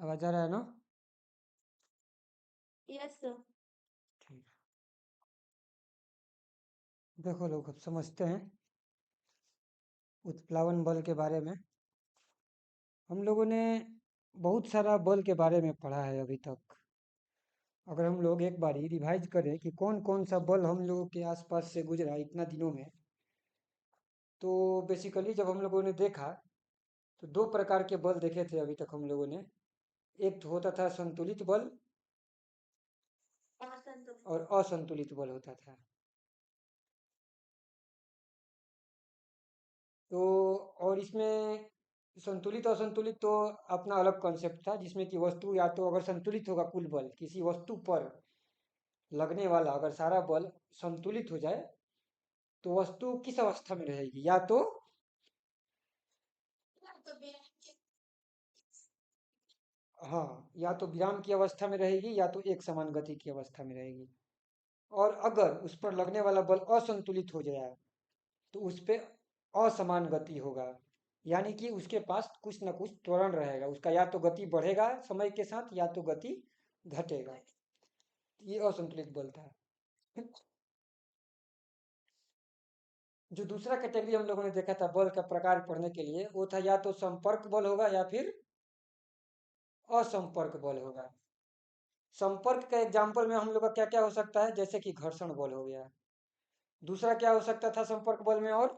आवाज आ रहा है ना? Yes sir. ठीक। देखो लोग, अब समझते हैं उत्प्लावन बल के बारे में। हम लोगों ने बहुत सारा बल के बारे में पढ़ा है अभी तक। अगर हम लोग एक बारी रिवाइज करें कि कौन कौन सा बल हम लोगों के आसपास से गुजरा इतना दिनों में, तो बेसिकली जब हम लोगों ने देखा तो दो प्रकार के बल देखे थे अभी तक हम लोगों ने। एक तो होता था संतुलित बल और असंतुलित बल होता था। तो और इसमें संतुलित असंतुलित तो अपना अलग कॉन्सेप्ट था, जिसमें कि वस्तु या तो अगर संतुलित होगा कुल बल किसी वस्तु पर लगने वाला, अगर सारा बल संतुलित हो जाए तो वस्तु किस अवस्था में रहेगी, या तो हाँ, या तो विराम की अवस्था में रहेगी या तो एक समान गति की अवस्था में रहेगी। और अगर उस पर लगने वाला बल असंतुलित हो जाए तो उस पे असमान गति होगा, यानी कि उसके पास कुछ ना कुछ त्वरण रहेगा, उसका या तो गति बढ़ेगा समय के साथ या तो गति घटेगा। ये असंतुलित बल था। जो दूसरा कैटेगरी हम लोगों ने देखा था बल का प्रकार पढ़ने के लिए, वो था या तो संपर्क बल होगा या फिर असंपर्क बल होगा। संपर्क का एग्जाम्पल में हम लोग का क्या क्या हो सकता है, जैसे कि घर्षण बल हो गया। दूसरा क्या हो सकता था संपर्क बल में, और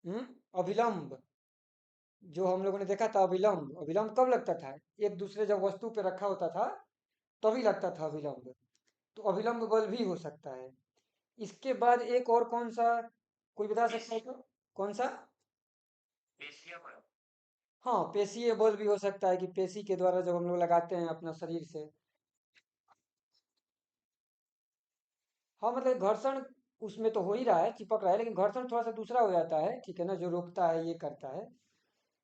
हम्म अभिलंब। जो हम लोगों ने देखा था अभिलंब, अभिलंब कब लगता था, एक दूसरे जब वस्तु पे रखा होता था तभी लगता था अभिलंब। तो अभिलंब बल भी हो सकता है। इसके बाद एक और कौन सा, कोई बता सकता है तो? कौन सा? हाँ, पेशीय बल भी हो सकता है कि पेशी के द्वारा जब हम लोग लगाते हैं अपना शरीर से। हाँ, मतलब घर्षण उसमें तो हो ही रहा है, चिपक रहा है, लेकिन घर्षण थोड़ा सा दूसरा हो जाता है, ठीक है ना, जो रोकता है ये करता है।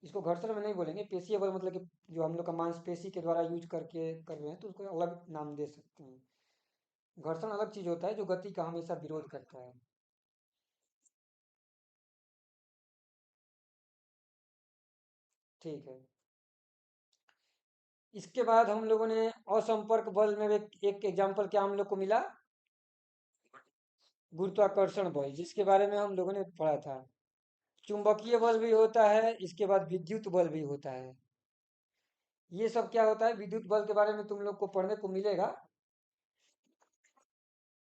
इसको घर्षण में नहीं बोलेंगे, पेशीय बल मतलब कि जो हम लोग का मांसपेशी के द्वारा यूज करके कर रहे हैं तो उसको अलग नाम दे सकते हैं। घर्षण अलग चीज होता है जो गति का हमेशा विरोध करता है। ठीक है। इसके बाद हम लोगों ने असंपर्क बल में एक एग्जाम्पल क्या हम लोग को मिला, गुरुत्वाकर्षण बल, जिसके बारे में हम लोगों ने पढ़ा था। चुंबकीय बल भी होता है, इसके बाद विद्युत बल भी होता है। ये सब क्या होता है, विद्युत बल के बारे में तुम लोग को पढ़ने को मिलेगा।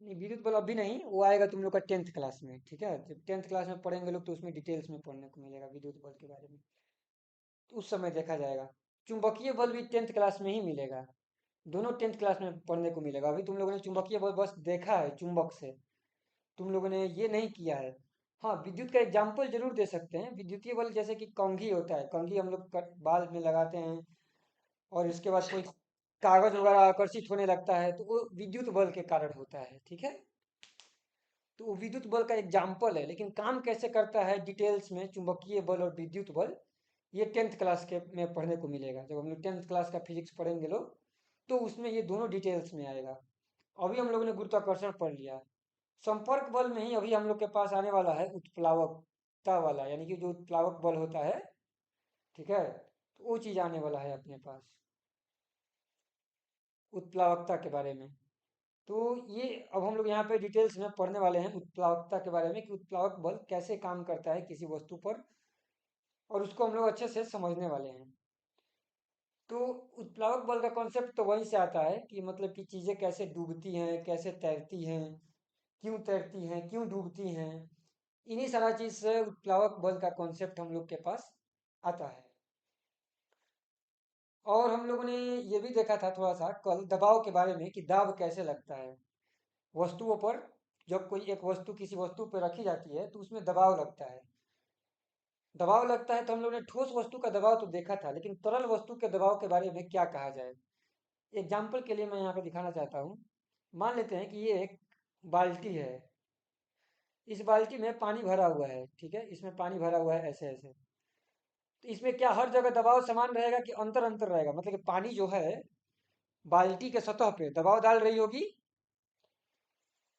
नहीं, विद्युत बल अभी नहीं, वो आएगा तुम लोग का 10th क्लास में, ठीक है, जब 10th क्लास में पढ़ेंगे लोग तो उसमें डिटेल्स में पढ़ने को मिलेगा विद्युत बल के बारे में। तो उस समय देखा जाएगा। चुंबकीय बल भी 10th क्लास में ही मिलेगा। दोनों 10th क्लास में पढ़ने को मिलेगा। अभी तुम लोगों ने चुंबकीय बल बस देखा है चुंबक से, तुम लोगों ने ये नहीं किया है। हाँ, विद्युत का एग्जाम्पल जरूर दे सकते हैं। विद्युतीय बल जैसे कि कंघी होता है, कंघी हम लोग बाल में लगाते हैं और इसके बाद कोई कागज वगैरह आकर्षित होने लगता है तो वो विद्युत बल के कारण होता है, ठीक है। तो वो विद्युत बल का एग्जाम्पल है, लेकिन काम कैसे करता है डिटेल्स में चुंबकीय बल और विद्युत बल, ये 10th क्लास के में पढ़ने को मिलेगा। जब हम लोग 10th क्लास का फिजिक्स पढ़ेंगे लोग तो उसमें ये दोनों डिटेल्स में आएगा। अभी हम लोगों ने गुरुत्वाकर्षण पढ़ लिया। संपर्क बल में ही अभी हम लोग के पास आने वाला है उत्प्लावकता वाला, यानी कि जो उत्प्लावक बल होता है, ठीक है, तो वो चीज आने वाला है अपने पास, उत्प्लावकता के बारे में। तो ये अब हम लोग यहाँ पे डिटेल्स में पढ़ने वाले हैं उत्प्लावकता के बारे में, कि उत्प्लावक बल कैसे काम करता है किसी वस्तु पर, और उसको हम लोग अच्छे से समझने वाले हैं। तो उत्प्लावक बल का कॉन्सेप्ट तो वहीं से आता है कि मतलब कि चीजें कैसे डूबती हैं, कैसे तैरती हैं, क्यों तैरती हैं, क्यों डूबती हैं। इन्हीं सारा चीज से उत्प्लावक बल का कॉन्सेप्ट हम लोग के पास आता है। और हम लोगों ने ये भी देखा था थोड़ा सा कल दबाव के बारे में, कि दाब कैसे लगता है वस्तुओं पर। जब कोई एक वस्तु किसी वस्तु पर रखी जाती है तो उसमें दबाव लगता है। दबाव लगता है तो हम लोग ने ठोस वस्तु का दबाव तो देखा था, लेकिन तरल वस्तु के दबाव के बारे में क्या कहा जाए। एग्जाम्पल के लिए मैं यहाँ पे दिखाना चाहता हूँ। मान लेते हैं कि ये एक बाल्टी है। इस बाल्टी में पानी भरा हुआ है, ठीक है, इसमें पानी भरा हुआ है ऐसे ऐसे। तो इसमें क्या हर जगह दबाव समान रहेगा कि अंतर अंतर रहेगा, मतलब कि पानी जो है बाल्टी के सतह पे दबाव डाल रही होगी।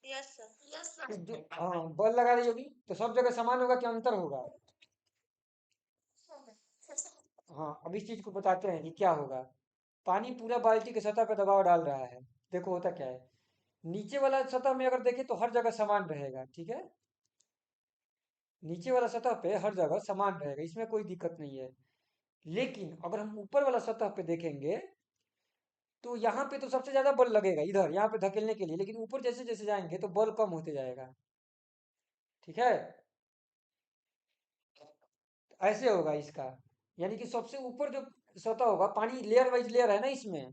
Yes sir. जो हाँ बल लगा रही होगी तो सब जगह समान होगा कि अंतर होगा। हाँ, अब इस चीज को बताते हैं कि क्या होगा। पानी पूरा बाल्टी की सतह पर दबाव डाल रहा है। देखो होता क्या है, नीचे वाला सतह में अगर देखें तो हर जगह समान रहेगा, ठीक है। नीचे वाला सतह पे हर जगह समान रहेगा, इसमें कोई दिक्कत नहीं है। लेकिन अगर हम ऊपर वाला सतह पे देखेंगे तो यहाँ पे तो सबसे ज्यादा बल लगेगा इधर, यहाँ पे धकेलने के लिए, लेकिन ऊपर जैसे जैसे जाएंगे तो बल कम होते जाएगा, ठीक है। ऐसे होगा इसका, यानी कि सबसे ऊपर जो सतह होगा, पानी लेयर वाइज लेयर है ना इसमें,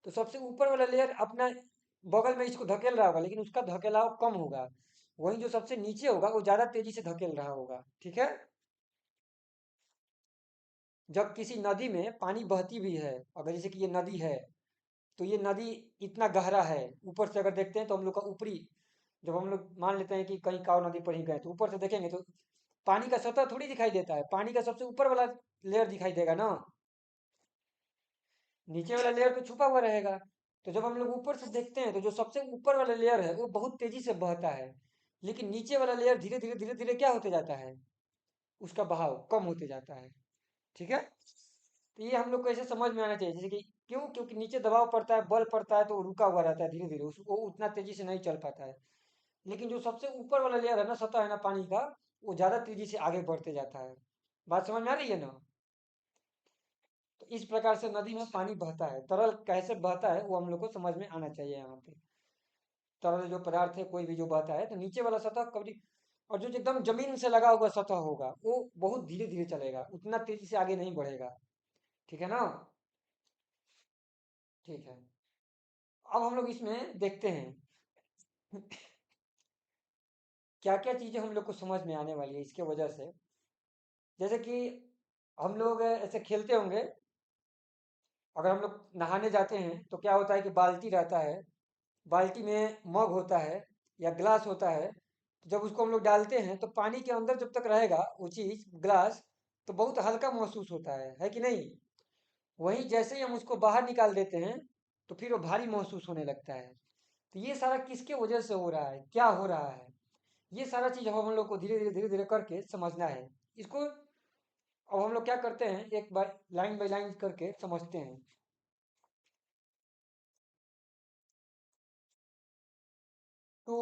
तो सबसे ऊपर वाला लेयर अपना बगल में इसको धकेल रहा होगा, लेकिन उसका धकेलाव कम होगा। वहीं जो सबसे नीचे होगा वो ज्यादा तेजी से धकेल रहा होगा, ठीक है। जब किसी नदी में पानी बहती भी है, अगर जैसे कि ये नदी है, तो ये नदी इतना गहरा है, ऊपर से अगर देखते हैं तो हम लोग का ऊपरी, जब हम लोग मान लेते हैं कि कहीं काव नदी पर ही गए तो ऊपर से देखेंगे तो पानी का सतह थोड़ी दिखाई देता है, पानी का सबसे ऊपर वाला लेयर दिखाई देगा ना, नीचे वाला लेयर तो छुपा हुआ रहेगा। तो जब हम लोग ऊपर से देखते हैं तो जो सबसे ऊपर वाला लेयर है वो बहुत तेजी से बहता है, लेकिन नीचे वाला लेयर धीरे धीरे धीरे धीरे क्या होते जाता है, उसका बहाव कम होते जाता है, ठीक है। तो ये हम लोग को ऐसे समझ में आना चाहिए, जैसे कि क्यों, क्योंकि नीचे दबाव पड़ता है, बल पड़ता है, तो वो रुका हुआ रहता है धीरे धीरे, उसको उतना तेजी से नहीं चल पाता है। लेकिन जो सबसे ऊपर वाला लेयर है ना, सतह है ना पानी का, वो ज्यादा तेजी से आगे बढ़ते जाता है। बात समझ में आ रही है ना। तो इस प्रकार से नदी में पानी बहता है, तरल कैसे बहता है वो हम लोग को समझ में आना चाहिए यहाँ पे। तरल जो पदार्थ है कोई भी जो बहता है तो नीचे वाला सतह कभी, और जो एकदम जमीन से लगा हुआ सतह होगा वो बहुत धीरे धीरे चलेगा, उतना तेजी से आगे नहीं बढ़ेगा, ठीक है ना। ठीक है, अब हम लोग इसमें देखते हैं क्या क्या चीजें हम लोग को समझ में आने वाली है इसके वजह से। जैसे कि हम लोग ऐसे खेलते होंगे, अगर हम लोग नहाने जाते हैं तो क्या होता है कि बाल्टी रहता है, बाल्टी में मग होता है या ग्लास होता है, तो जब उसको हम लोग डालते हैं तो पानी के अंदर जब तक रहेगा वो चीज ग्लास, तो बहुत हल्का महसूस होता है कि नहीं। वहीं जैसे ही हम उसको बाहर निकाल देते हैं तो फिर वो भारी महसूस होने लगता है। तो ये सारा किसके वजह से हो रहा है, क्या हो रहा है, ये सारा चीज अब हम लोग को धीरे धीरे करके समझना है इसको। अब हम लोग क्या करते हैं, एक बार लाइन बाय लाइन करके समझते हैं। तो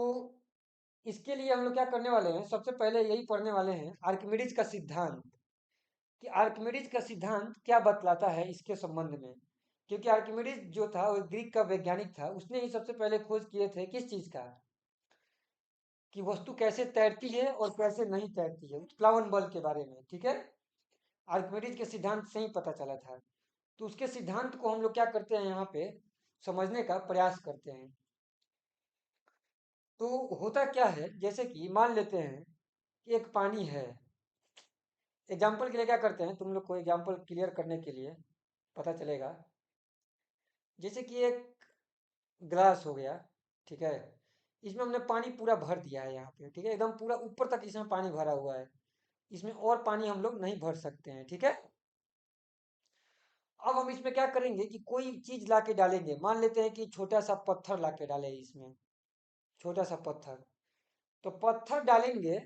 इसके लिए हम लोग क्या करने वाले हैं, सबसे पहले यही पढ़ने वाले हैं आर्किमिडीज का सिद्धांत, कि आर्किमिडीज का सिद्धांत क्या बतलाता है इसके संबंध में। क्योंकि आर्किमिडीज जो था वो ग्रीक का वैज्ञानिक था, उसने ही सबसे पहले खोज किए थे किस चीज का, कि वस्तु कैसे तैरती है और कैसे नहीं तैरती है, उत्प्लावन बल के बारे में, ठीक है। आर्किमिडीज के सिद्धांत से ही पता चला था। तो उसके सिद्धांत को हम लोग क्या करते हैं यहाँ पे समझने का प्रयास करते हैं। तो होता क्या है, जैसे कि मान लेते हैं कि एक पानी है। एग्जाम्पल के लिए क्या करते हैं, तुम लोग को एग्जाम्पल क्लियर करने के लिए पता चलेगा। जैसे कि एक ग्लास हो गया, ठीक है। इसमें हमने पानी पूरा भर दिया है यहाँ पे, ठीक है, एकदम पूरा ऊपर तक इसमें पानी भरा हुआ है। इसमें और पानी हम लोग नहीं भर सकते हैं, ठीक है। अब हम इसमें क्या करेंगे कि कोई चीज ला के डालेंगे, मान लेते हैं कि छोटा सा पत्थर ला के डाले इसमें, छोटा सा पत्थर। तो पत्थर डालेंगे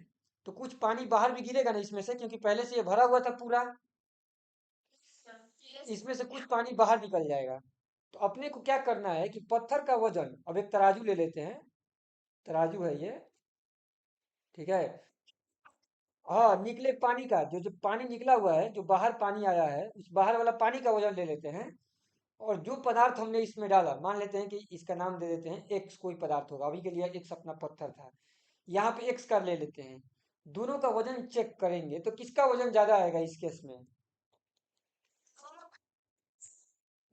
तो कुछ पानी बाहर भी गिरेगा ना इसमें से, क्योंकि पहले से ये भरा हुआ था पूरा, इसमें से कुछ पानी बाहर निकल जाएगा। तो अपने को क्या करना है कि पत्थर का वजन, अब एक तराजू ले लेते हैं, तराजू है ये, ठीक है। हाँ, निकले पानी का जो जो पानी निकला हुआ है, जो बाहर पानी आया है, उस बाहर वाला पानी का वजन ले लेते हैं। और जो पदार्थ हमने इसमें डाला, मान लेते हैं कि इसका नाम दे देते हैं एक्स, कोई पदार्थ होगा, अभी के लिए एक्स अपना पत्थर था, यहाँ पे एक्स का ले लेते हैं। दोनों का वजन चेक करेंगे तो किसका वजन ज्यादा आएगा इस केस में,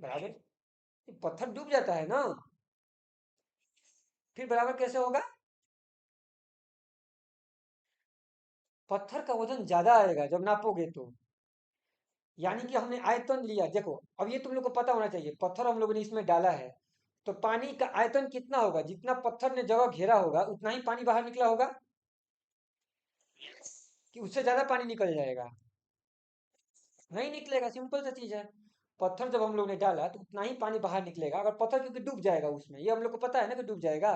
बराबर। ये पत्थर डूब जाता है ना, फिर बराबर कैसे होगा, पत्थर का वजन ज्यादा आएगा जब नापोगे तो। यानी कि हमने आयतन लिया, देखो अब ये तुम लोग को पता होना चाहिए, पत्थर हम लोगों ने इसमें डाला है, तो पानी का आयतन कितना होगा, जितना पत्थर ने जगह घेरा होगा उतना ही पानी बाहर निकला होगा, कि उससे ज्यादा पानी निकल जाएगा, नहीं निकलेगा, सिंपल सा चीज है। पत्थर जब हम लोग ने डाला तो उतना ही पानी बाहर निकलेगा, अगर पत्थर, क्योंकि डूब जाएगा उसमें, ये हम लोग को पता है ना कि डूब जाएगा,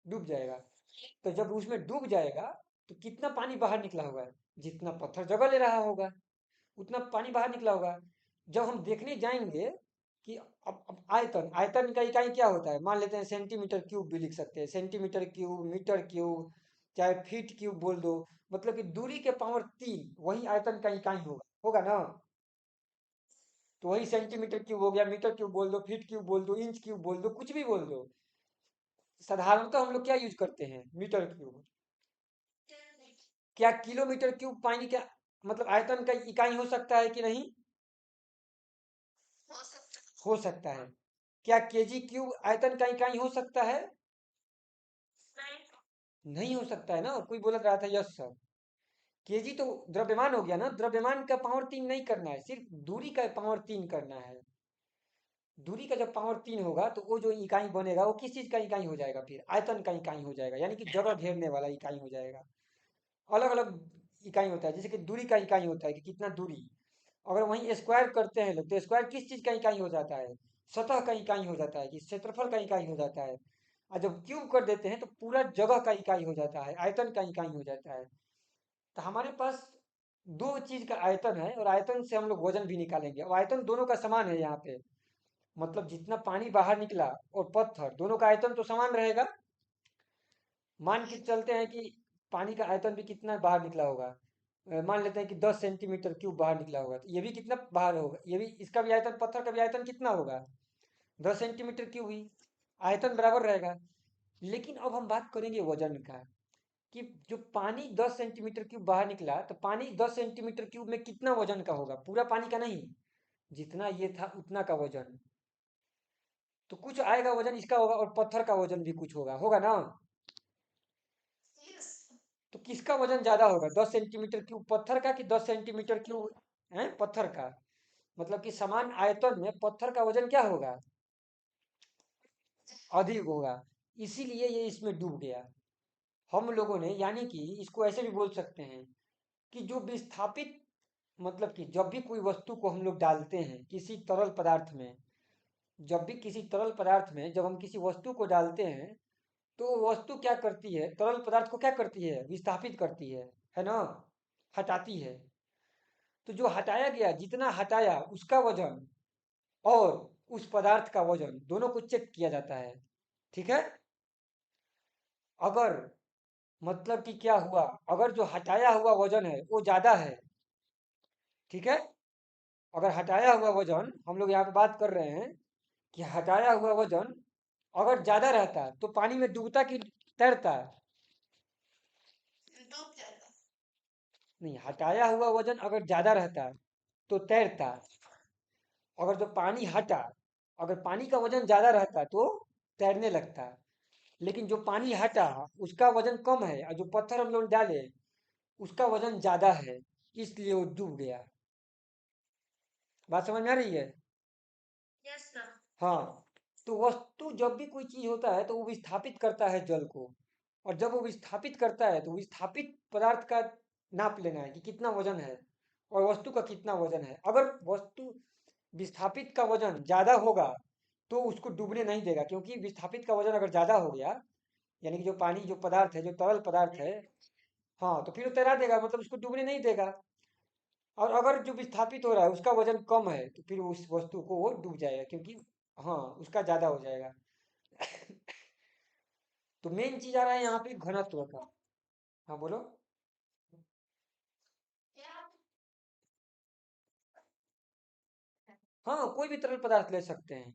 डूब जाएगा। तो जब उसमें डूब जाएगा तो कितना पानी बाहर निकला होगा, जितना पत्थर जगह ले रहा होगा, उतना पानी बाहर निकला होगा। जब हम देखने जाएंगे कि अब आयतन आयतन का इकाई क्या होता है, मान लेते हैं सेंटीमीटर क्यूब भी लिख सकते हैं, सेंटीमीटर क्यूब, मीटर क्यूब, चाहे फीट क्यूब बोल दो, मतलब कि दूरी के पावर 3 वही आयतन का इकाई होगा, होगा ना। तो वही सेंटीमीटर क्यूब हो गया, मीटर क्यूब बोल दो, फीट क्यूब बोल दो, इंच क्यूब बोल दो, कुछ भी बोल दो। साधारणतः हम लोग क्या यूज करते हैं, मीटर क्यूब। क्या किलोमीटर क्यूब पानी का मतलब आयतन का इकाई हो सकता है कि नहीं? हो सकता है। क्या केजी क्यूब आयतन का इकाई हो सकता है? नहीं हो सकता है ना, कोई बोल रहा था यस सर। केजी तो द्रव्यमान हो गया ना, द्रव्यमान का पावर 3 नहीं करना है, सिर्फ दूरी का पावर 3 करना है। दूरी का जब पावर 3 होगा तो वो जो इकाई बनेगा वो किस चीज का इकाई हो जाएगा, फिर आयतन का इकाई हो जाएगा, यानी कि जगह घेरने वाला इकाई हो जाएगा। अलग अलग इकाई होता है, जैसे कि दूरी का इकाई होता है कि कितना दूरी। अगर वहीं स्क्वायर करते हैं लोग तो स्क्वायर किस चीज का इकाई हो जाता है, सतह का इकाई हो जाता है, कि क्षेत्रफल का इकाई हो जाता है। और जब क्यूब कर देते हैं तो पूरा जगह का इकाई हो जाता है, आयतन का इकाई हो जाता है। तो हमारे पास दो चीज का आयतन है, और आयतन से हम लोग वजन भी निकालेंगे, और आयतन दोनों का समान है यहाँ पे। मतलब जितना पानी बाहर निकला और पत्थर दोनों का आयतन तो समान रहेगा। मान के चलते हैं कि पानी का आयतन भी कितना बाहर निकला होगा, मान लेते हैं कि 10 सेंटीमीटर क्यूब बाहर निकला होगा, तो ये भी कितना बाहर होगा, ये भी इसका भी आयतन, पत्थर का भी आयतन कितना होगा, 10 सेंटीमीटर क्यूब ही। आयतन बराबर रहेगा। लेकिन अब हम बात करेंगे वजन का, कि जो पानी 10 सेंटीमीटर क्यूब बाहर निकला, तो पानी 10 सेंटीमीटर क्यूब में कितना वजन का होगा, पूरा पानी का नहीं, जितना ये था उतना का वजन। तो कुछ आएगा वजन इसका होगा, और पत्थर का वजन भी कुछ होगा, होगा ना। तो किसका वजन ज्यादा होगा, 10 सेंटीमीटर क्यूब पत्थर का कि 10 सेंटीमीटर क्यूब है पत्थर का। मतलब कि समान आयतन में पत्थर का वजन क्या होगा, अधिक होगा। इसीलिए ये इसमें डूब गया। हम लोगों ने, यानी कि इसको ऐसे भी बोल सकते हैं कि जो विस्थापित, मतलब कि जब भी कोई वस्तु को हम लोग डालते हैं किसी तरल पदार्थ में, जब भी किसी तरल पदार्थ में जब हम किसी वस्तु को डालते हैं, तो वो वस्तु क्या करती है, तरल पदार्थ को क्या करती है, विस्थापित करती है ना, हटाती है। तो जो हटाया गया, जितना हटाया उसका वजन और उस पदार्थ का वजन दोनों को चेक किया जाता है। ठीक है। अगर मतलब कि क्या हुआ, अगर जो हटाया हुआ वजन है वो ज्यादा है, ठीक है, अगर हटाया हुआ वजन, हम लोग यहाँ पे बात कर रहे हैं कि हटाया हुआ वजन अगर ज्यादा रहता है तो पानी में डूबता कि तैरता है? नहीं, हटाया हुआ वजन अगर ज्यादा रहता है तो तैरता। अगर जो पानी हटा, अगर पानी का वजन ज्यादा रहता तो तैरने लगता। लेकिन जो पानी हटा उसका वजन कम है, और जो पत्थर हम लोग डाले उसका वजन ज्यादा है, इसलिए वो डूब गया। बात समझ में आ रही है? Yes sir. हाँ। तो वस्तु जब भी कोई चीज होता है तो वो विस्थापित करता है जल को, और जब वो विस्थापित करता है तो विस्थापित पदार्थ का नाप लेना है कि कितना वजन है, और वस्तु का कितना वजन है। अगर वस्तु विस्थापित का वजन ज्यादा होगा तो उसको डूबने नहीं देगा, क्योंकि विस्थापित का वजन अगर ज्यादा हो गया, यानी कि जो पानी, जो पदार्थ है, जो तरल पदार्थ है, हाँ, तो फिर वो तैरा देगा, मतलब उसको डूबने नहीं देगा। और अगर जो विस्थापित हो रहा है उसका वजन कम है तो फिर उस वस्तु को वो डूब जाएगा, क्योंकि हाँ उसका ज्यादा हो जाएगा। तो मेन चीज आ रहा है यहाँ पे घनत्व का। हाँ बोलो। हाँ, कोई भी तरल पदार्थ ले सकते हैं,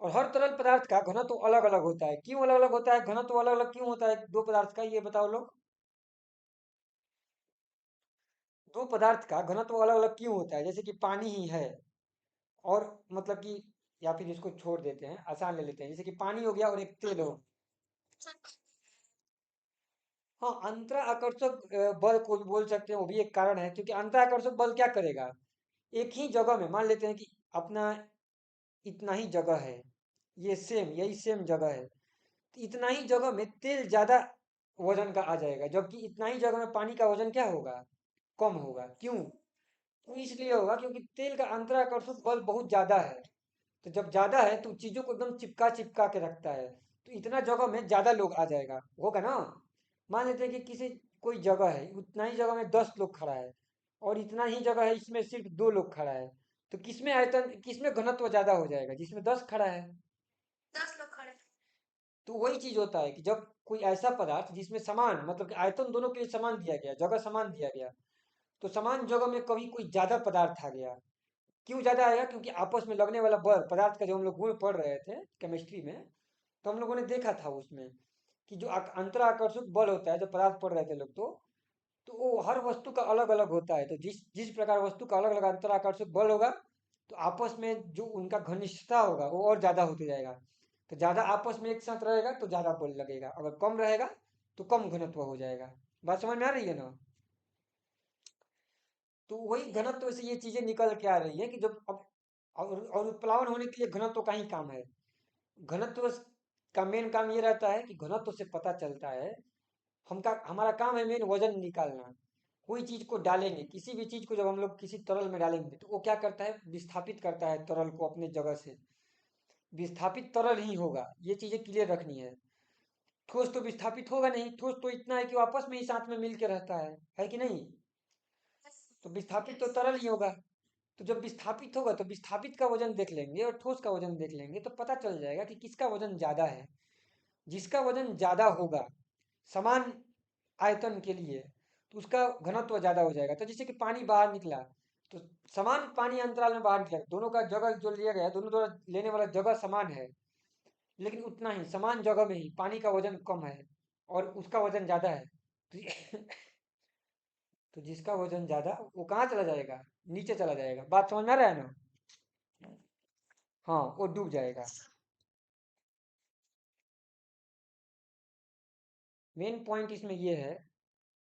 और हर तरल पदार्थ का घनत्व अलग अलग होता है। क्यों अलग अलग होता है, घनत्व अलग अलग क्यों होता है दो पदार्थ का, ये बताओ लोग। दो पदार्थ का घनत्व अलग अलग क्यों होता है, जैसे कि पानी ही है, और मतलब कि, या फिर इसको छोड़ देते हैं, आसान ले लेते हैं, जैसे कि पानी हो गया और एक तेल हो। हाँ, अंतराकर्षक बल को भी बोल सकते हैं, वो भी एक कारण है, क्योंकि अंतराकर्षक बल क्या करेगा, एक ही जगह में मान लेते हैं कि अपना इतना ही जगह है, ये सेम, यही सेम जगह है, तो इतना ही जगह में तेल ज्यादा वजन का आ जाएगा, जबकि इतना ही जगह में पानी का वजन क्या होगा, कम होगा। क्यों? तो इसलिए होगा क्योंकि तेल का अंतराकर्षक बल बहुत ज्यादा है। तो जब ज्यादा है तो चीजों को एकदम चिपका चिपका के रखता है, तो इतना जगह में ज्यादा लोग आ जाएगा, होगा ना। मान लेते हैं कि किसी कोई जगह है, उतना ही जगह में 10 लोग खड़ा है, और इतना ही जगह है, इसमें सिर्फ 2 लोग खड़ा है, तो किसमें आयतन, किसमें घनत्व ज्यादा हो जाएगा? जिसमें 10 खड़ा है। 10 लोग खड़े। तो वही चीज होता है कि जब कोई ऐसा पदार्थ जिसमें समान, मतलब कि आयतन दोनों के लिए समान दिया गया, जगह समान दिया गया, तो समान जगह में कभी कोई ज्यादा पदार्थ आ गया। क्यों ज्यादा आएगा? क्योंकि आपस में लगने वाला बल पदार्थ का, जो हम लोग गुण पढ़ रहे थे केमिस्ट्री में, तो हम लोगों ने देखा था उसमें कि जो अंतराकर्षक बल होता है, जो पदार्थ पढ़ रहे थे लोग, तो वो हर वस्तु का अलग अलग होता है। तो जिस जिस प्रकार वस्तु का अलग अलग अंतराकर्षक बल होगा, तो आपस में जो उनका घनिष्ठता होगा वो और ज्यादा होते जाएगा। तो ज्यादा आपस में एक साथ रहेगा तो ज्यादा बल लगेगा, अगर कम रहेगा तो कम घनत्व हो जाएगा। बात समझ में आ रही है ना? तो वही घनत्व से ये चीजें निकल के आ रही है कि जब अब, और उत्प्लावन होने के लिए घनत्व का ही काम है। घनत्व का मेन काम ये रहता है कि घनत्व से पता चलता है, हमारा काम है मेन वजन निकालना। कोई चीज को डालेंगे, किसी भी चीज को जब हम लोग किसी तरल में डालेंगे, तो वो क्या करता है? विस्थापित करता है तरल को अपने जगह से। विस्थापित तरल ही होगा, ये चीजें क्लियर रखनी है। ठोस तो विस्थापित होगा नहीं, ठोस तो इतना है कि वो आपस में ही साथ में मिल के रहता है कि नहीं? तो विस्थापित तो तरल ही होगा। तो जब विस्थापित होगा तो विस्थापित का वजन देख लेंगे और ठोस का वजन देख लेंगे, तो पता चल जाएगा कि किसका वजन ज्यादा है। जिसका वजन ज्यादा होगा समान आयतन के लिए, तो उसका घनत्व ज्यादा हो जाएगा। तो जैसे कि पानी बाहर निकला, तो समान पानी अंतराल में बाहर निकला, दोनों का जगह जो लिया गया है, दोनों द्वारा लेने वाला जगह समान है, लेकिन उतना ही समान जगह में ही पानी का वजन कम है और उसका वजन ज्यादा है। तो तो जिसका वजन ज्यादा, वो कहाँ चला जाएगा? नीचे चला जाएगा। बात समझ में आ रहा है ना? हाँ, वो डूब जाएगा। मेन पॉइंट इसमें ये है,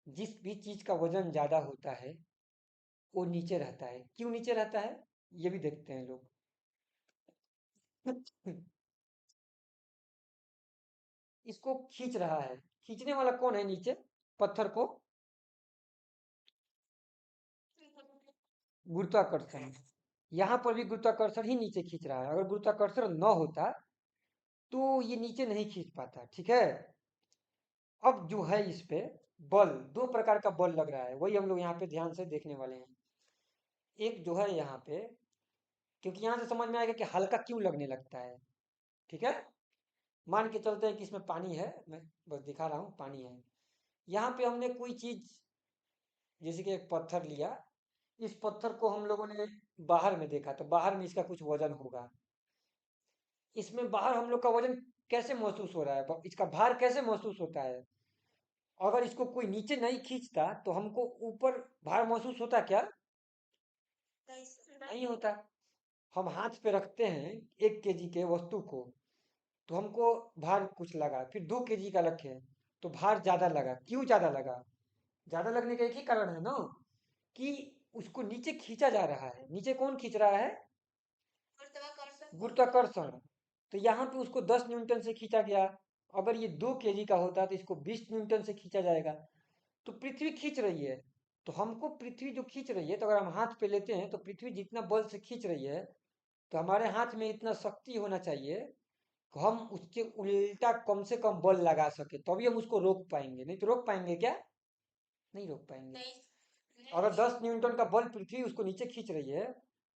जिस भी चीज का वजन ज्यादा होता है वो नीचे रहता है। क्यों नीचे रहता है, ये भी देखते हैं लोग। इसको खींच रहा है, खींचने वाला कौन है नीचे? पत्थर को गुरुत्वाकर्षण। यहाँ पर भी गुरुत्वाकर्षण ही नीचे खींच रहा है। अगर गुरुत्वाकर्षण न होता तो ये नीचे नहीं खींच पाता, ठीक है? अब जो है इस पे बल, 2 प्रकार का बल लग रहा है, वही हम लोग यहाँ पे ध्यान से देखने वाले हैं। एक जो है यहाँ पे, क्योंकि यहाँ से समझ में आएगा कि हल्का क्यों लगने लगता है, ठीक है? मान के चलते हैं कि इसमें पानी है, मैं बस दिखा रहा हूँ पानी है। यहाँ पे हमने कोई चीज, जैसे कि एक पत्थर लिया, इस पत्थर को हम लोगों ने बाहर में देखा, तो बाहर में इसका कुछ वजन होगा। इसमें बाहर हम लोग का वजन कैसे महसूस हो रहा है, इसका भार कैसे महसूस होता है? अगर इसको कोई नीचे नहीं खींचता तो हमको ऊपर भार महसूस होता क्या? नहीं होता। हम हाथ पे रखते हैं 1 केजी के वस्तु को, तो हमको भार कुछ लगा, फिर 2 केजी का रखे तो भार ज्यादा लगा। क्यों ज्यादा लगा? ज्यादा लगने का एक ही कारण है ना, कि उसको नीचे खींचा जा रहा है। नीचे कौन खींच रहा है? गुरुत्वाकर्षण। तो यहाँ पे उसको 10 न्यूटन से खींचा गया। अगर ये 2 केजी का होता तो इसको 20 न्यूटन से खींचा जाएगा। तो पृथ्वी खींच रही है, तो हमको पृथ्वी जो खींच रही है, तो अगर हम हाथ पे लेते हैं तो पृथ्वी जितना बल से खींच रही है, तो हमारे हाथ में इतना शक्ति होना चाहिए कि हम उसके उल्टा कम से कम बल लगा सके, तभी हम उसको रोक पाएंगे। नहीं तो रोक पाएंगे क्या? नहीं रोक पाएंगे। अगर 10 न्यूटन का बल पृथ्वी उसको नीचे खींच रही है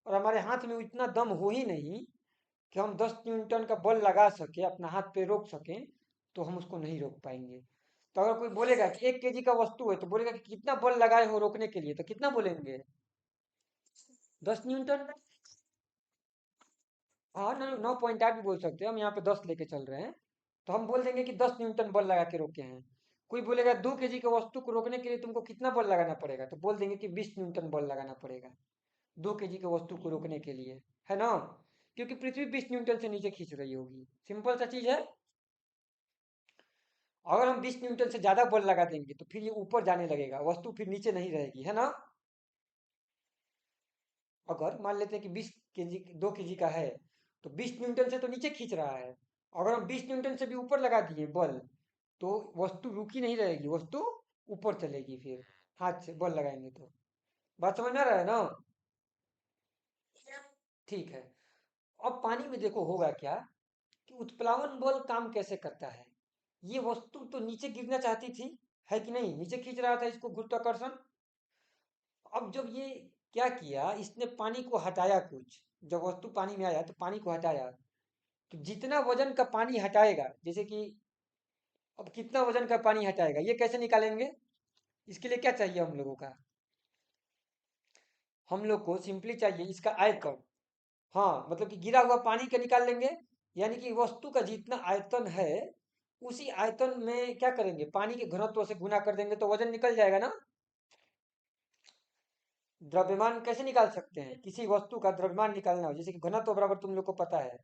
और हमारे हाथ में इतना दम हो ही नहीं कि हम 10 न्यूटन का बल लगा सके, अपना हाथ पे रोक सकें, तो हम उसको नहीं रोक पाएंगे। तो अगर कोई बोलेगा कि 1 केजी का वस्तु है, तो बोलेगा कि कितना बल लगाए हो रोकने के लिए, तो कितना बोलेंगे? 10 न्यूटन। हाँ, 9.8 भी बोल सकते हैं, हम यहाँ पे 10 लेके चल रहे हैं। तो हम बोल देंगे कि 10 न्यूटन बल लगा के रोके हैं। कोई बोलेगा 2 केजी के वस्तु को रोकने के लिए तुमको कितना बल लगाना पड़ेगा, तो बोल देंगे कि 20 न्यूटन बल लगाना पड़ेगा 2 केजी के वस्तु को रोकने के लिए, है ना? क्योंकि पृथ्वी 20 न्यूटन से नीचे खींच रही होगी। सिंपल सा चीज है। अगर हम 20 न्यूटन से ज्यादा बल लगा देंगे तो फिर ये ऊपर जाने लगेगा, वस्तु फिर नीचे नहीं रहेगी, है ना? अगर मान लेते हैं कि 20 केजी, 2 केजी का है, तो 20 न्यूटन से तो नीचे खींच रहा है। अगर हम 20 न्यूटन से भी ऊपर लगा दिए बल, तो वस्तु रुकी नहीं रहेगी, वस्तु ऊपर चलेगी फिर, हाथ से बल लगाएंगे तो। बात समझ में आ रहा है ना? ठीक है। अब पानी में देखो होगा क्या, कि उत्प्लावन बल काम कैसे करता है। ये वस्तु तो नीचे गिरना चाहती थी, है कि नहीं? नीचे खींच रहा था इसको गुरुत्वाकर्षण। अब जब ये क्या किया, इसने पानी को हटाया कुछ, जब वस्तु पानी में आया तो पानी को हटाया, तो जितना वजन का पानी हटाएगा, जैसे कि अब कितना वजन का पानी हटाएगा ये कैसे निकालेंगे? इसके लिए क्या चाहिए हम लोगों का? हम लोग को सिंपली चाहिए इसका आयतन। हाँ, मतलब कि गिरा हुआ पानी का निकाल लेंगे, यानी कि वस्तु का जितना आयतन है उसी आयतन में क्या करेंगे, पानी के घनत्व से गुना कर देंगे तो वजन निकल जाएगा ना। द्रव्यमान कैसे निकाल सकते हैं? किसी वस्तु का द्रव्यमान निकालना हो, जैसे कि घनत्व बराबर तुम लोग को पता है,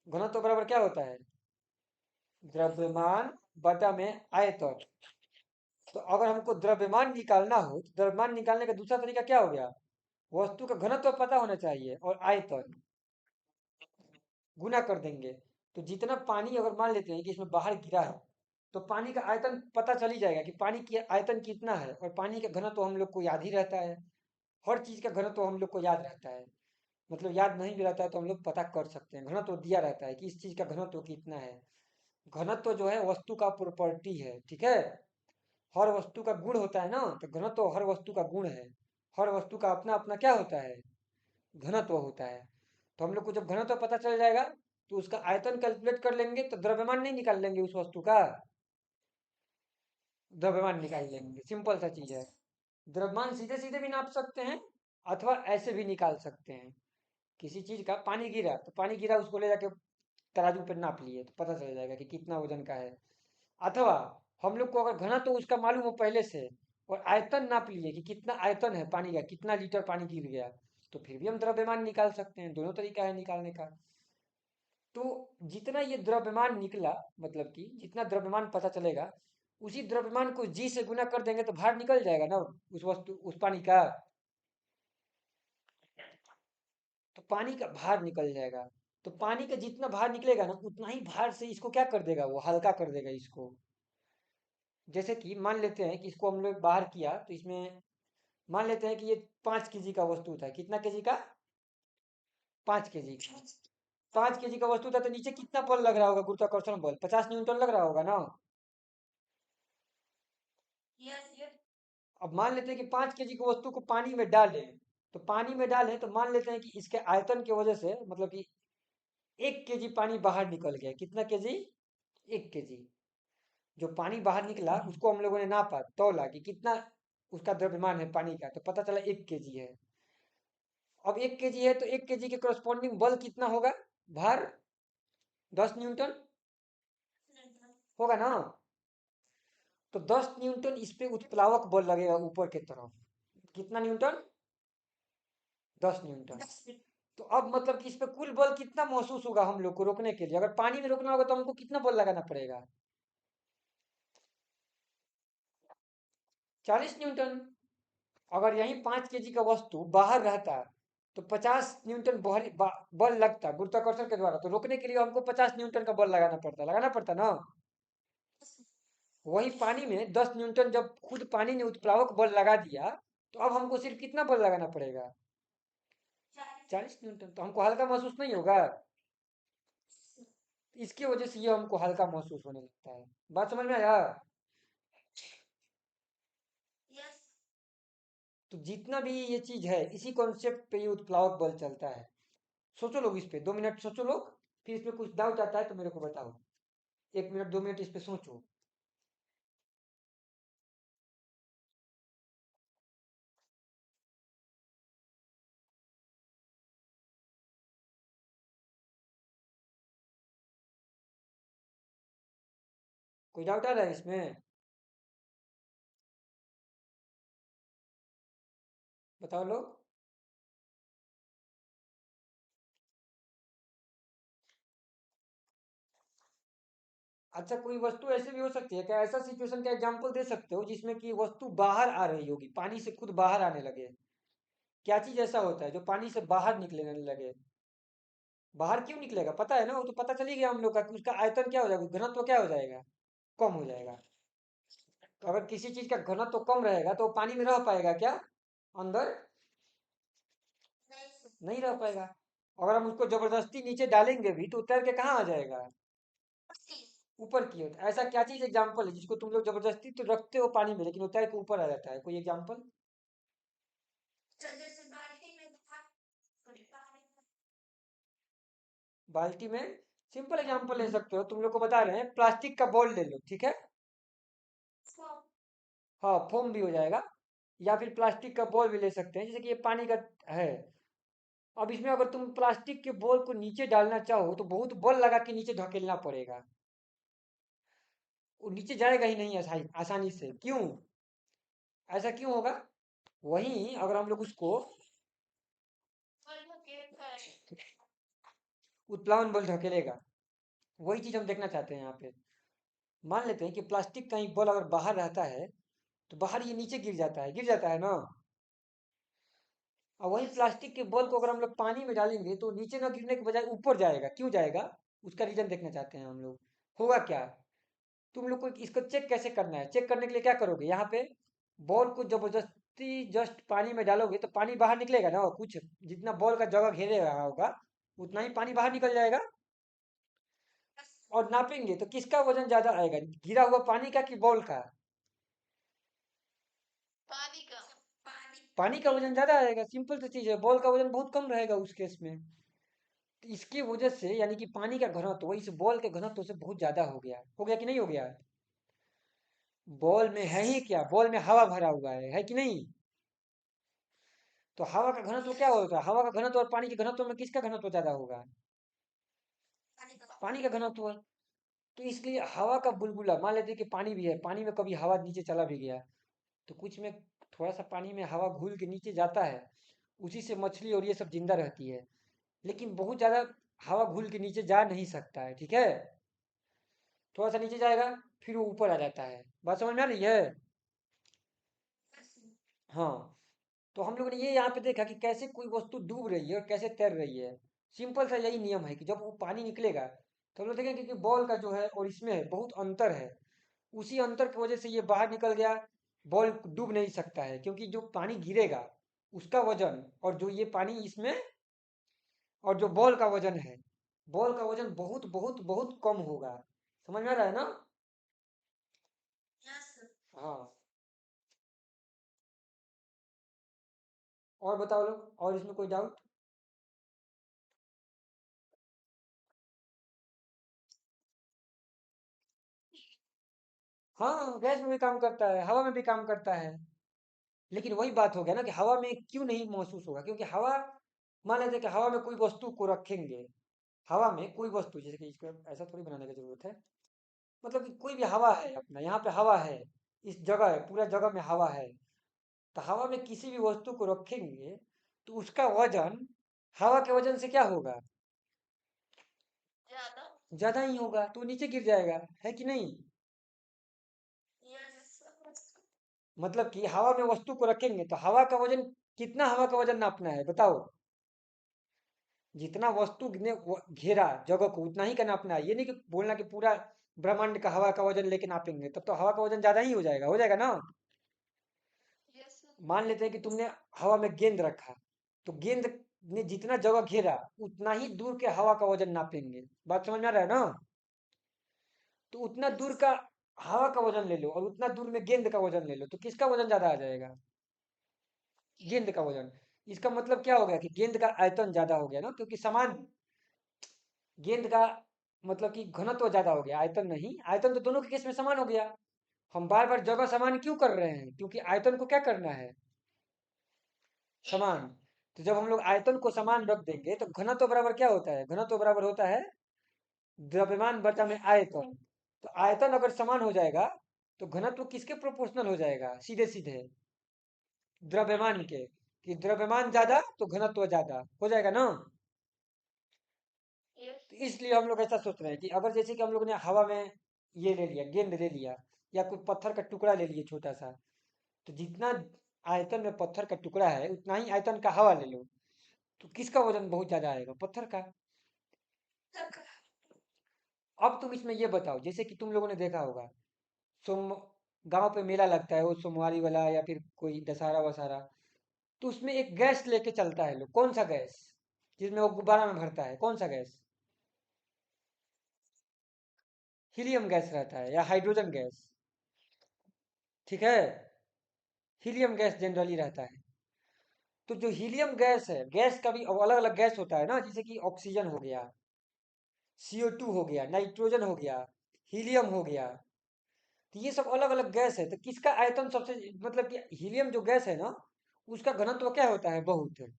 घनत्व बराबर क्या होता है? द्रव्यमान बटा में आयतन। तो अगर हमको द्रव्यमान निकालना हो तो द्रव्यमान निकालने का दूसरा तरीका क्या हो गया? वस्तु का घनत्व पता होना चाहिए और आयतन गुना कर देंगे। तो जितना पानी अगर मान लेते हैं कि इसमें बाहर गिरा है, तो पानी का आयतन पता चल ही जाएगा कि पानी की आयतन कितना है, और पानी का घनत्व हम लोग को याद ही रहता है। हर चीज का घनत्व हम लोग को याद रहता है, मतलब याद नहीं भी रहता है तो हम लोग पता कर सकते हैं, घनत्व दिया रहता है कि इस चीज का घनत्व कितना है। घनत्व जो है वस्तु का प्रॉपर्टी है, ठीक है। हर वस्तु का गुण होता है ना, तो घनत्व हर वस्तु का गुण है। हर वस्तु का अपना अपना क्या होता है? घनत्व होता है। तो हम लोग को जब घनत्व पता चल जाएगा तो उसका आयतन कैलकुलेट कर लेंगे, तो द्रव्यमान नहीं निकाल लेंगे उस वस्तु का, द्रव्यमान निकाल लेंगे, सिंपल सा चीज है। द्रव्यमान सीधे सीधे भी नाप सकते हैं, अथवा ऐसे भी निकाल सकते हैं। किसी चीज का पानी गिरा तो पानी गिरा, उसको ले जाके तराजू पे नाप लिए तो पता चल जाएगा कि कितना वजन का है। अथवा हम लोग को अगर घनत्व उसका मालूम हो पहले से, और आयतन नाप लिए कि कितना आयतन है पानी का, कितना लीटर पानी गिर गया, तो फिर भी हम द्रव्यमान निकाल सकते हैं। दोनों तरीका है निकालने का। तो जितना ये द्रव्यमान निकला, मतलब कि जितना द्रव्यमान पता चलेगा, उसी द्रव्यमान को जी से गुना कर देंगे तो भार निकल जाएगा ना उस वस्तु, उस पानी का। तो पानी का भार निकल जाएगा। तो पानी का जितना भार निकलेगा ना, उतना ही भार से इसको क्या कर देगा, वो हल्का कर देगा इसको। जैसे कि मान लेते हैं कि इसको हम लोग बाहर किया, तो इसमें मान लेते हैं कि ये 5 केजी का वस्तु था। कितना केजी का? 5 केजी। 5 केजी का वस्तु था, तो नीचे कितना बल लग रहा होगा, गुरुत्वाकर्षण बल 50 न्यूटन लग रहा होगा ना। Yes yes. अब मान लेते हैं कि 5 केजी की वस्तु को पानी में डालें, तो पानी में डालें तो मान लेते हैं कि इसके आयतन की वजह से, मतलब कि 1 केजी पानी बाहर निकल गया। कितना केजी? 1 केजी। जो पानी बाहर निकला उसको हम लोगों ने नापा, तौला कि कितना उसका द्रव्यमान है पानी का, तो पता चला 1 केजी है। अब 1 केजी है तो 1 केजी के करस्पॉन्डिंग बल कितना होगा, भार? 10 न्यूटन होगा ना। तो 10 न्यूटन इस पे उत्प्लावक बल लगेगा ऊपर की तरफ। कितना न्यूटन? 10 न्यूटन। तो अब मतलब कि इस पे कुल बल कितना महसूस होगा हम लोग को रोकने के लिए? अगर पानी में रोकना होगा तो हमको कितना बल लगाना पड़ेगा? 40 न्यूटन। अगर यही 5 केजी का वस्तु बाहर रहता तो 50 न्यूटन बल लगता गुरुत्वाकर्षण के द्वारा, तो रोकने के लिए हमको 50 न्यूटन का बल लगाना पड़ता ना। वही पानी में 10 न्यूटन जब खुद पानी ने उत्प्लावक बल लगा दिया, तो अब हमको सिर्फ कितना बल लगाना पड़ेगा? 40 न्यूटन। तो हमको हल्का महसूस नहीं होगा। इसकी वजह से ये हमको हल्का महसूस होने लगता है। बात समझ में आया? यस। तो जितना भी ये चीज है इसी कॉन्सेप्ट पे ये उत्प्लावक बल चलता है। सोचो लोग, इस पे 2 मिनट सोचो लोग, फिर इस पे कुछ डाउट आता है तो मेरे को बताओ। 1 मिनट 2 मिनट इस पे सोचो। कोई डाउट आ रहा है इसमें? बताओ लोग। अच्छा, कोई वस्तु ऐसे भी हो सकती है क्या? ऐसा सिचुएशन का एग्जांपल दे सकते हो जिसमें कि वस्तु बाहर आ रही होगी, पानी से खुद बाहर आने लगे? क्या चीज ऐसा होता है जो पानी से बाहर निकलने लगे? बाहर क्यों निकलेगा, पता है ना, वो तो पता चल ही गया हम लोग का कि उसका आयतन क्या हो जाएगा, घनत्व क्या हो जाएगा, कम हो जाएगा। तो अगर किसी चीज का घनत्व कम रहेगा तो वो पानी में रह पाएगा क्या, अंदर? नहीं रह पाएगा। अगर हम उसको जबरदस्ती नीचे डालेंगे भी तो उतर के कहाँ आ जाएगा, ऊपर की ओर। ऐसा क्या चीज एग्जांपल है जिसको तुम लोग जबरदस्ती तो रखते हो पानी में, लेकिन उतर के ऊपर आ जाता है? कोई एग्जांपल? तो जैसे बाल्टी में था थोड़ी पानी बाल्टी में सिंपल एग्जांपल ले सकते हो, तुम लोग को बता रहे हैं, प्लास्टिक का बॉल ले लो, ठीक है। फोम हाँ, फोम भी हो जाएगा, या फिर प्लास्टिक का बॉल भी ले सकते हैं, जैसे कि ये पानी का है। अब इसमें अगर तुम प्लास्टिक के बॉल को नीचे डालना चाहो तो बहुत बल लगा के नीचे धकेलना पड़ेगा, वो नीचे जाएगा ही नहीं आसानी आसानी से। क्यों ऐसा क्यों होगा? वहीं अगर हम लोग उसको और वो केक है उत्प्लावन बल धकेलेगा, वही चीज हम देखना चाहते हैं यहाँ पे। मान लेते हैं कि प्लास्टिक का ही बल अगर बाहर रहता है तो बाहर ये नीचे गिर जाता है ना। और वही प्लास्टिक के बॉल को अगर हम लोग पानी में डालेंगे तो नीचे ना गिरने के बजाय ऊपर जाएगा। क्यों जाएगा? उसका रीजन देखना चाहते हैं हम लोग। होगा क्या? तुम लोग को इसको चेक कैसे करना है? चेक करने के लिए क्या करोगे, यहाँ पे बॉल को जबरदस्ती जस्ट पानी में डालोगे तो पानी बाहर निकलेगा ना, कुछ जितना बॉल का जगह घेरे रहा होगा उतना ही पानी बाहर निकल जाएगा। और नापेंगे तो किसका वजन ज्यादा आएगा, गिरा हुआ पानी का कि बॉल का? पानी का पानी पानी का वजन ज्यादा आएगा, सिंपल सी चीज है। बॉल का वजन बहुत कम रहेगा उस केस में। तो इसकी वजह से यानी कि पानी का घनत्व इस बॉल के घनत्व से बहुत ज्यादा हो गया कि नहीं हो गया? बॉल में है ही क्या, बॉल में हवा भरा हुआ है कि नहीं? तो हवा का घनत्व क्या यस होता है? हवा का घनत्व और पानी के घनत्व में किसका घनत्व ज्यादा होगा? पानी का पानी का घनत्व। तो इसलिए हवा का बुलबुला, मान लेते हैं कि पानी भी है, पानी में कभी हवा नीचे चला भी गया तो कुछ में थोड़ा सा पानी में हवा घुल के नीचे जाता है, उसी से मछली और ये सब जिंदा रहती है। लेकिन बहुत ज्यादा हवा घुल के नीचे जा नहीं सकता है, ठीक है। थोड़ा सा नीचे जाएगा फिर वो ऊपर आ जाता है। बात समझ में आ रही है? यस हाँ। तो हम लोगों ने ये यहाँ पे देखा कि कैसे कोई वस्तु डूब रही है और कैसे तैर रही है। सिंपल सा यही नियम है कि जब वो पानी निकलेगा तो हम लोग देखेंगे कि बॉल का जो है और इसमें है बहुत अंतर है। उसी अंतर की वजह से ये बाहर निकल गया। बॉल डूब नहीं सकता है क्योंकि जो पानी गिरेगा उसका वजन और जो ये पानी इसमें और जो बॉल का वजन है, बॉल का वजन बहुत बहुत बहुत कम होगा। समझ में आ रहा है ना? यस हाँ। और बताओ लोग, और इसमें कोई डाउट? हाँ, गैस में भी काम करता है, हवा में भी काम करता है। लेकिन वही बात हो गया ना कि हवा में क्यों नहीं महसूस होगा, क्योंकि हवा, मान लेते हैं कि हवा में कोई वस्तु को रखेंगे, हवा में कोई वस्तु, जैसे कि इसको ऐसा थोड़ी बनाने की जरूरत है, मतलब कि कोई भी हवा है, अपना यहाँ पे हवा है, इस जगह है, पूरा जगह में हवा है। तो हवा में किसी भी वस्तु को रखेंगे तो उसका वजन हवा के वजन से क्या होगा? ज्यादा ज्यादा ही होगा, तो नीचे गिर जाएगा, है कि नहीं? यस मतलब कि हवा में वस्तु को रखेंगे तो हवा का वजन, कितना हवा का वजन नापना है बताओ? जितना वस्तु ने घेरा जगह को उतना ही का नापना है। ये नहीं कि बोलना कि पूरा ब्रह्मांड का हवा का वजन लेके नापेंगे, तब तो हवा का वजन ज्यादा ही हो जाएगा ना। यस मान लेते हैं कि तुमने हवा में गेंद रखा, तो गेंद ने जितना जगह घेरा उतना ही दूर के हवा का वजन नापेंगे। बात समझ में आ रहा है ना? तो उतना दूर का हवा का वजन ले लो और उतना दूर में गेंद का वजन ले लो, तो किसका वजन ज्यादा आ जाएगा? गेंद का वजन। इसका मतलब क्या हो गया कि गेंद का आयतन ज्यादा हो गया ना, क्योंकि समान गेंद का मतलब कि घनत्व ज्यादा हो गया, आयतन नहीं। आयतन तो दोनों के केस में समान हो गया। हम बार बार जगह समान क्यों कर रहे हैं? क्योंकि आयतन को क्या करना है? समान। तो जब हम लोग आयतन को समान रख देंगे तो घनत्व बराबर क्या होता है? घनत्व बराबर होता है द्रव्यमान बटा में आयतन। तो आयतन अगर समान हो जाएगा तो घनत्व किसके प्रोपोर्शनल हो जाएगा? सीधे सीधे द्रव्यमान के। कि द्रव्यमान ज्यादा तो घनत्व ज्यादा हो जाएगा ना। यस तो इसलिए हम लोग ऐसा सोच रहे हैं कि अगर जैसे कि हम लोग ने हवा में ये ले लिया, गेंद ले लिया, या कोई पत्थर का टुकड़ा ले लिए छोटा सा, तो जितना आयतन में पत्थर का टुकड़ा है उतना ही आयतन का हवा ले लो, तो किसका वजन बहुत ज्यादा आएगा? पत्थर का। अब तुम इसमें ये बताओ, जैसे कि तुम लोगों ने देखा होगा, सोम गांव पे मेला लगता है, वो सोमवारी वाला या फिर कोई दशहरा वशहरा, तो उसमें एक गैस लेके चलता है लोग। कौन सा गैस? जिसमें वो गुब्बारा में भरता है, कौन सा गैस? हीलियम गैस रहता है या हाइड्रोजन गैस, ठीक है। हीलियम गैस जनरली रहता है। तो जो हीलियम गैस है, गैस का भी अलग अलग गैस होता है ना, जैसे कि ऑक्सीजन हो गया, CO2 हो गया, नाइट्रोजन हो गया, हीलियम हो गया। तो ये सब अलग अलग गैस है। तो किसका आयतन सबसे, मतलब कि हीलियम जो गैस है ना, उसका घनत्व क्या होता है, बहुत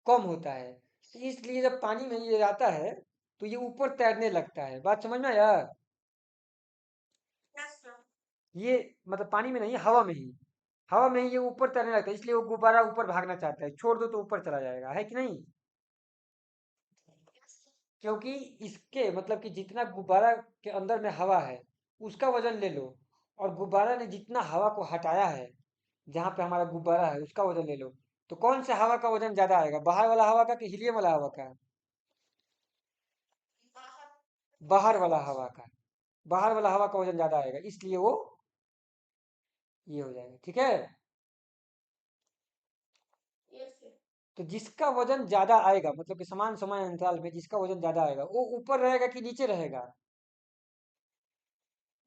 कम होता है। तो इसलिए जब पानी में ये आता है तो ये ऊपर तैरने लगता है। बात समझ में आया? Yes, sir. ये मतलब पानी में नहीं, हवा में ही, हवा में ही ये ऊपर तैरने लगता है, इसलिए वो गुब्बारा ऊपर भागना चाहता है, छोड़ दो तो ऊपर चला जाएगा, है कि नहीं? Yes, sir. क्योंकि इसके मतलब कि जितना गुब्बारा के अंदर में हवा है, उसका वजन ले लो, और गुब्बारा ने जितना हवा को हटाया है, जहाँ पे हमारा गुब्बारा है उसका वजन ले लो, तो कौन से हवा का वजन ज्यादा आएगा, बाहर वाला हवा का कि हीलियम वाला हवा का? बाहर बाहर वाला हवा का। बाहर वाला हवा का वजन ज्यादा आएगा, इसलिए वो ये हो जाएगा, ठीक है। Yes, sir. तो जिसका वजन ज्यादा आएगा, मतलब कि समान समय अंतराल में जिसका वजन ज्यादा आएगा, वो ऊपर रहेगा कि नीचे रहेगा?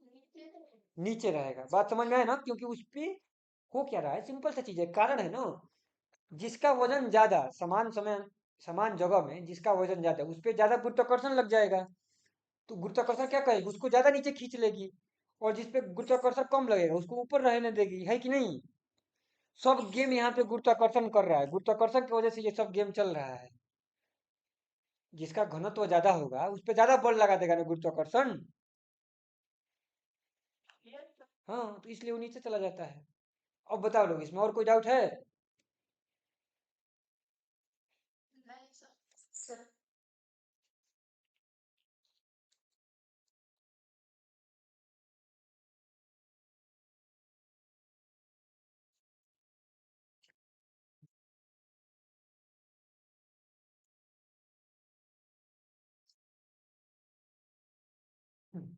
नीचे तो नीचे रहेगा। बात समझ में आए ना? क्योंकि उस पे हो क्या रहा है, सिंपल सा चीज है, कारण है ना। जिसका वजन ज्यादा, समान समय समान जगह में जिसका वजन ज्यादा, उस पे ज्यादा गुरुत्वाकर्षण लग जाएगा। तो गुरुत्वाकर्षण क्या करेगी, उसको ज्यादा नीचे खींच लेगी। और जिस पे गुरुत्वाकर्षण कम लगेगा उसको ऊपर रहने देगी, है कि नहीं? सब गेम यहाँ पे गुरुत्वाकर्षण कर रहा है, गुरुत्वाकर्षण की वजह से ये सब गेम चल रहा है। जिसका घनत्व ज्यादा होगा उस पे ज्यादा बल लगा देगा ना गुरुत्वाकर्षण। Yes, sir. हाँ, तो इसलिए वो नीचे चला जाता है। अब बताओ लोग, इसमें और कोई डाउट है? नहीं सर सर हम्म,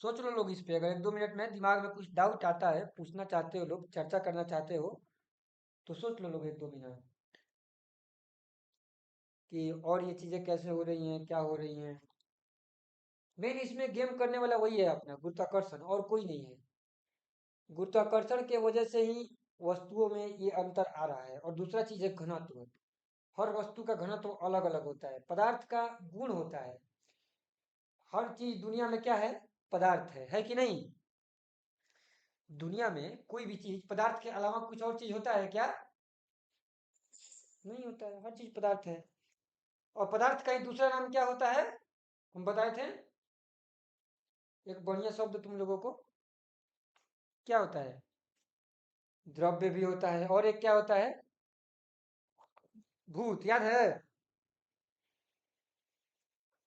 सोच लो लोग इस पे, अगर 1-2 मिनट में दिमाग में कुछ डाउट आता है, पूछना चाहते हो लोग, चर्चा करना चाहते हो, तो सोच लो लोग 1-2 मिनट कि और ये चीजें कैसे हो रही हैं, क्या हो रही हैं। मेन इसमें गेम करने वाला वही है अपना गुरुत्वाकर्षण, और कोई नहीं है। गुरुत्वाकर्षण के वजह से ही वस्तुओं में ये अंतर आ रहा है। और दूसरा चीज है घनत्व। हर वस्तु का घनत्व अलग अलग होता है, पदार्थ का गुण होता है। हर चीज दुनिया में क्या है, पदार्थ है कि नहीं? दुनिया में कोई भी चीज पदार्थ के अलावा कुछ और चीज होता है क्या? नहीं होता है, हर चीज पदार्थ है। और पदार्थ का एक दूसरा नाम क्या होता है, हम बताए थे, एक बढ़िया शब्द तुम लोगों को, क्या होता है? द्रव्य भी होता है, और एक क्या होता है, भूत, याद है?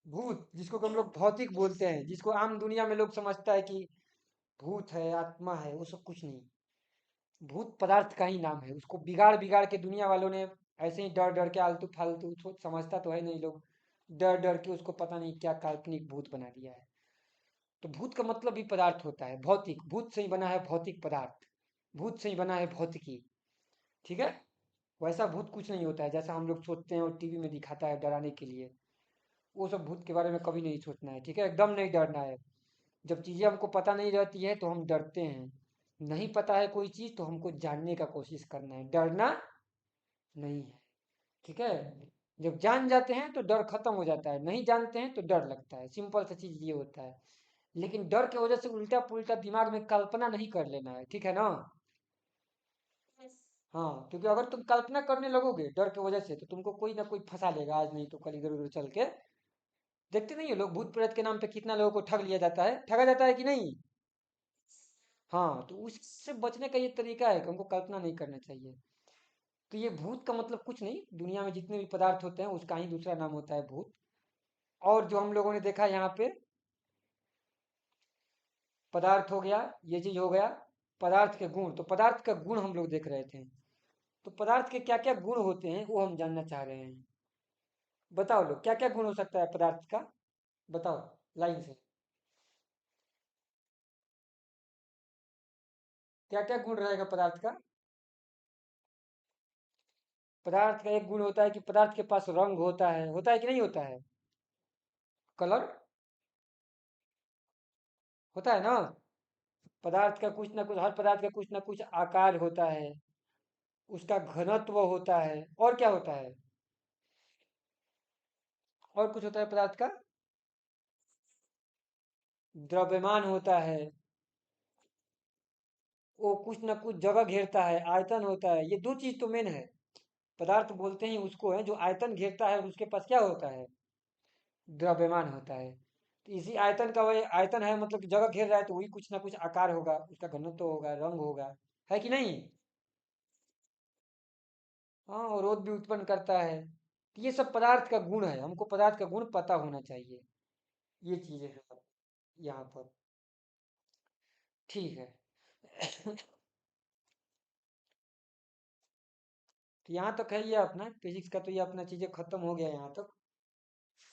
भूत, जिसको कि हम लोग भौतिक बोलते हैं, जिसको आम दुनिया में लोग समझता है कि भूत है, आत्मा है, वो सब कुछ नहीं। भूत पदार्थ का ही नाम है। उसको बिगाड़ बिगाड़ के दुनिया वालों ने ऐसे ही डर डर के आलतू फालतू समझता तो है नहीं लोग, डर डर के उसको पता नहीं क्या काल्पनिक भूत बना दिया है। तो भूत का मतलब भी पदार्थ होता है, भौतिक, भूत से ही बना है भौतिक पदार्थ, भूत से ही बना है भौतिकी, ठीक है। वैसा भूत कुछ नहीं होता है जैसा हम लोग सोचते हैं और टीवी में दिखाता है डराने के लिए। वो सब भूत के बारे में कभी नहीं सोचना है, ठीक है, एकदम नहीं डरना है। जब चीजें हमको पता नहीं रहती है तो हम डरते हैं। नहीं पता है कोई चीज तो हमको जानने का कोशिश करना है, डरना नहीं है, ठीक है। जब जान जाते हैं तो डर खत्म हो जाता है, नहीं जानते हैं तो डर लगता है, सिंपल सा चीज ये होता है। लेकिन डर की वजह से उल्टा पुल्टा दिमाग में कल्पना नहीं कर लेना है, ठीक है ना? यस हाँ, क्योंकि अगर तुम कल्पना करने लगोगे डर की वजह से तो तुमको कोई ना कोई फंसा लेगा, आज नहीं तो कल इधर उधर चल के। देखते नहीं हो लोग, भूत प्रेत के नाम पे कितना लोगों को ठग लिया जाता है, ठगा जाता है कि नहीं? हाँ, तो उससे बचने का ये तरीका है कि हमको कल्पना नहीं करना चाहिए। तो ये भूत का मतलब कुछ नहीं, दुनिया में जितने भी पदार्थ होते हैं उसका ही दूसरा नाम होता है भूत। और जो हम लोगों ने देखा यहाँ पे, पदार्थ हो गया, ये चीज हो गया, पदार्थ के गुण, तो पदार्थ का गुण हम लोग देख रहे थे। तो पदार्थ के क्या क्या गुण होते हैं वो हम जानना चाह रहे हैं। बताओ लोग, क्या क्या गुण हो सकता है पदार्थ का, बताओ लाइन से। क्या क्या गुण रहेगा पदार्थ का? पदार्थ का एक गुण होता है कि पदार्थ के पास रंग होता है कि नहीं होता है? कलर, होता है ना। पदार्थ का कुछ ना कुछ, हर पदार्थ का कुछ ना कुछ आकार होता है, उसका घनत्व होता है, और क्या होता है, और कुछ होता है पदार्थ का, द्रव्यमान होता है, वो कुछ ना कुछ जगह घेरता है, आयतन होता है। ये दो चीज तो मेन है। पदार्थ बोलते ही उसको है जो आयतन घेरता है, और उसके पास क्या होता है, द्रव्यमान होता है। तो इसी आयतन का, वही आयतन है मतलब कि जगह घेर रहा है, तो वही कुछ ना कुछ आकार होगा, उसका घनत्व होगा, रंग होगा, है कि नहीं। हाँ, और रोध भी उत्पन्न करता है। तो ये सब पदार्थ का गुण है, हमको पदार्थ का गुण पता होना चाहिए। ये चीजें हैं यहाँ पर। ठीक है। तो यहाँ तक है ये अपना फिजिक्स का, तो ये अपना चीजें खत्म हो गया यहाँ तक।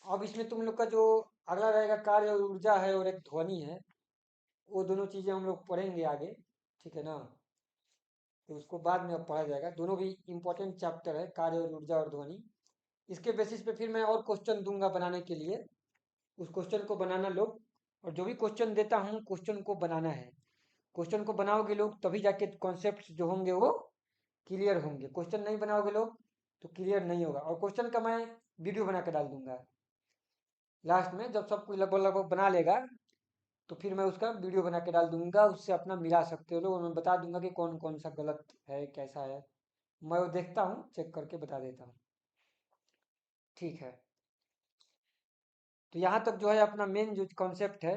अब इसमें तुम लोग का जो अगला रहेगा, कार्य और ऊर्जा है, और एक ध्वनि है। वो दोनों चीजें हम लोग पढ़ेंगे आगे। ठीक है ना। तो उसको बाद में अब पढ़ा जाएगा। दोनों भी इंपॉर्टेंट चैप्टर है, कार्य और ऊर्जा और ध्वनि। इसके बेसिस पे फिर मैं और क्वेश्चन दूंगा बनाने के लिए। उस क्वेश्चन को बनाना लोग, और जो भी क्वेश्चन देता हूँ क्वेश्चन को बनाना है। क्वेश्चन को बनाओगे लोग तभी जाके कॉन्सेप्ट जो होंगे वो क्लियर होंगे। क्वेश्चन नहीं बनाओगे लोग तो क्लियर नहीं होगा। और क्वेश्चन का मैं वीडियो बना के डाल दूंगा लास्ट में, जब सब कुछ लगभग लगभग बना लेगा तो फिर मैं उसका वीडियो बना के डाल दूंगा। उससे अपना मिला सकते हो लोग, और मैं बता दूंगा कि कौन कौन सा गलत है, कैसा है। मैं वो देखता हूँ, चेक करके बता देता हूँ। ठीक है। तो यहाँ तक जो है अपना मेन जो कॉन्सेप्ट है,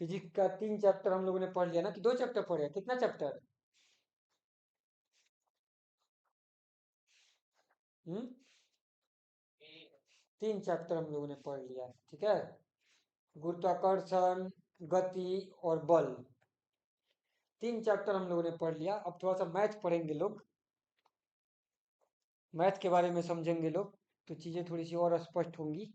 फिजिक्स का 3 चैप्टर हम लोगों ने पढ़ लिया ना, कि 2 चैप्टर पढ़े, कितना चैप्टर। हम्म। 3 चैप्टर हम लोगों ने पढ़ लिया, ठीक है। गुरुत्वाकर्षण, गति और बल, 3 चैप्टर हम लोगों ने पढ़ लिया। अब थोड़ा सा मैथ पढ़ेंगे लोग, मैथ के बारे में समझेंगे लोग, तो चीज़ें थोड़ी सी और स्पष्ट होंगी।